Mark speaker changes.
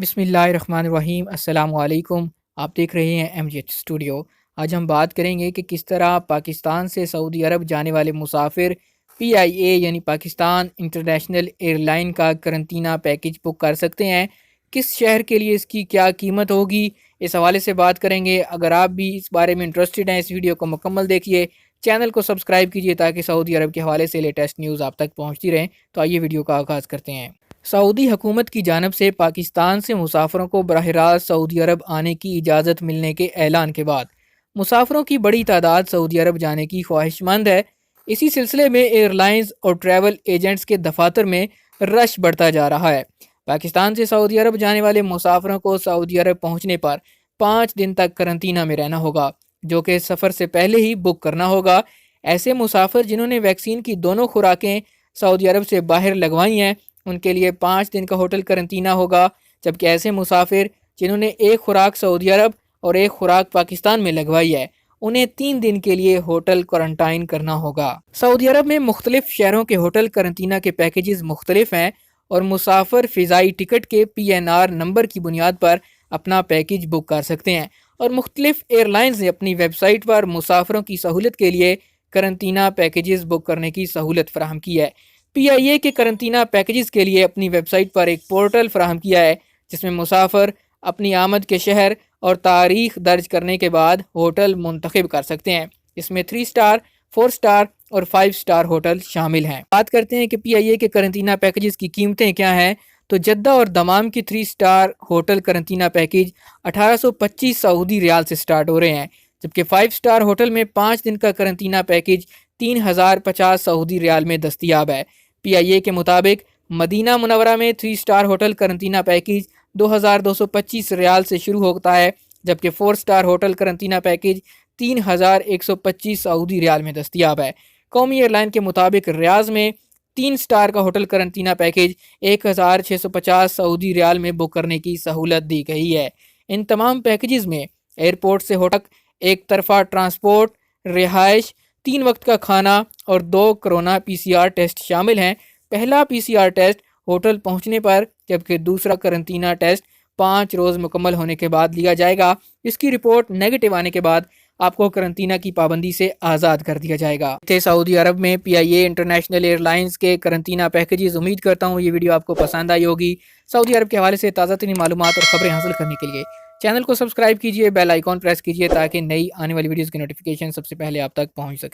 Speaker 1: بسم اللہ الرحمن الرحیم۔ السلام علیکم، آپ دیکھ رہے ہیں MGH اسٹوڈیو۔ آج ہم بات کریں گے کہ کس طرح پاکستان سے سعودی عرب جانے والے مسافر PIA یعنی پاکستان انٹرنیشنل ایئر لائن کا قرنطینہ پیکج بک کر سکتے ہیں، کس شہر کے لیے اس کی کیا قیمت ہوگی، اس حوالے سے بات کریں گے۔ اگر آپ بھی اس بارے میں انٹرسٹڈ ہیں، اس ویڈیو کو مکمل دیکھیے، چینل کو سبسکرائب کیجیے تاکہ سعودی عرب کے حوالے سے لیٹسٹ نیوز آپ تک پہنچتی رہیں۔ تو آئیے ویڈیو کا آغاز کرتے ہیں۔ سعودی حکومت کی جانب سے پاکستان سے مسافروں کو براہ راست سعودی عرب آنے کی اجازت ملنے کے اعلان کے بعد مسافروں کی بڑی تعداد سعودی عرب جانے کی خواہش مند ہے۔ اسی سلسلے میں ایئر لائنز اور ٹریول ایجنٹس کے دفاتر میں رش بڑھتا جا رہا ہے۔ پاکستان سے سعودی عرب جانے والے مسافروں کو سعودی عرب پہنچنے پر 5 دن تک قرنطینہ میں رہنا ہوگا، جو کہ سفر سے پہلے ہی بک کرنا ہوگا۔ ایسے مسافر جنہوں نے ویکسین کی دونوں خوراکیں سعودی عرب سے باہر لگوائی ہیں، ان کے لیے 5 دن کا ہوٹل قرنطینہ ہوگا، جبکہ ایسے مسافر جنہوں نے ایک خوراک سعودی عرب اور ایک خوراک پاکستان میں لگوائی ہے، انہیں 3 دن کے لیے ہوٹل کوارنٹائن کرنا ہوگا۔ سعودی عرب میں مختلف شہروں کے ہوٹل قرنطینہ کے پیکیجز مختلف ہیں اور مسافر فضائی ٹکٹ کے PNR نمبر کی بنیاد پر اپنا پیکیج بک کر سکتے ہیں، اور مختلف ایئر لائنز نے اپنی ویب سائٹ پر مسافروں کی سہولت کے لیے قرنطینہ پیکیجز بک کرنے کی سہولت فراہم کی ہے۔ PIA کے قرنطینہ پیکیجز کے لیے اپنی ویب سائٹ پر ایک پورٹل فراہم کیا ہے، جس میں مسافر اپنی آمد کے شہر اور تاریخ درج کرنے کے بعد ہوٹل منتخب کر سکتے ہیں۔ اس میں 3 سٹار، 4 سٹار اور 5 سٹار ہوٹل شامل ہیں۔ بات کرتے ہیں کہ PIA کے قرنطینہ پیکیجز کی قیمتیں کیا ہیں، تو جدہ اور دمام کی 3 سٹار ہوٹل قرنطینہ پیکیج 1825 سعودی ریال سے سٹارٹ ہو رہے ہیں، جبکہ 5 سٹار ہوٹل میں 5 دن کا قرنطینہ پیکیج 3050 سعودی ریال میں دستیاب ہے۔ PIA کے مطابق مدینہ منورہ میں 3 سٹار ہوٹل قرنطینہ پیکیج 2225 ریال سے شروع ہوتا ہے، جبکہ 4 سٹار ہوٹل قرنطینہ پیکیج 3125 سعودی ریال میں دستیاب ہے۔ قومی ایئر لائن کے مطابق ریاض میں 3 سٹار کا ہوٹل قرنطینہ پیکیج 1650 سعودی ریال میں بک کرنے کی سہولت دی گئی ہے۔ ان تمام پیکیجز میں ایئرپورٹ سے ہوٹل، ایک طرفہ ٹرانسپورٹ، رہائش، 3 وقت کا کھانا اور 2 کورونا PCR ٹیسٹ شامل ہیں۔ پہلا PCR ٹیسٹ ہوٹل پہنچنے پر، جبکہ دوسرا قرنطینہ ٹیسٹ 5 روز مکمل ہونے کے بعد لیا جائے گا۔ اس کی رپورٹ نیگیٹو آنے کے بعد آپ کو قرنطینہ کی پابندی سے آزاد کر دیا جائے گا۔ سعودی عرب میں PIA انٹرنیشنل ایئر لائنز کے قرنطینہ پیکیجز۔ امید کرتا ہوں یہ ویڈیو آپ کو پسند آئی ہوگی۔ سعودی عرب کے حوالے سے تازہ ترین معلومات اور خبریں حاصل کرنے کے لیے چینل کو سبسکرائب کیجیے، بیل آئیکن پریس کیجیے تاکہ نئی آنے والی ویڈیوز کی نوٹیفیکیشن سب سے پہلے آپ تک پہنچ سکیں۔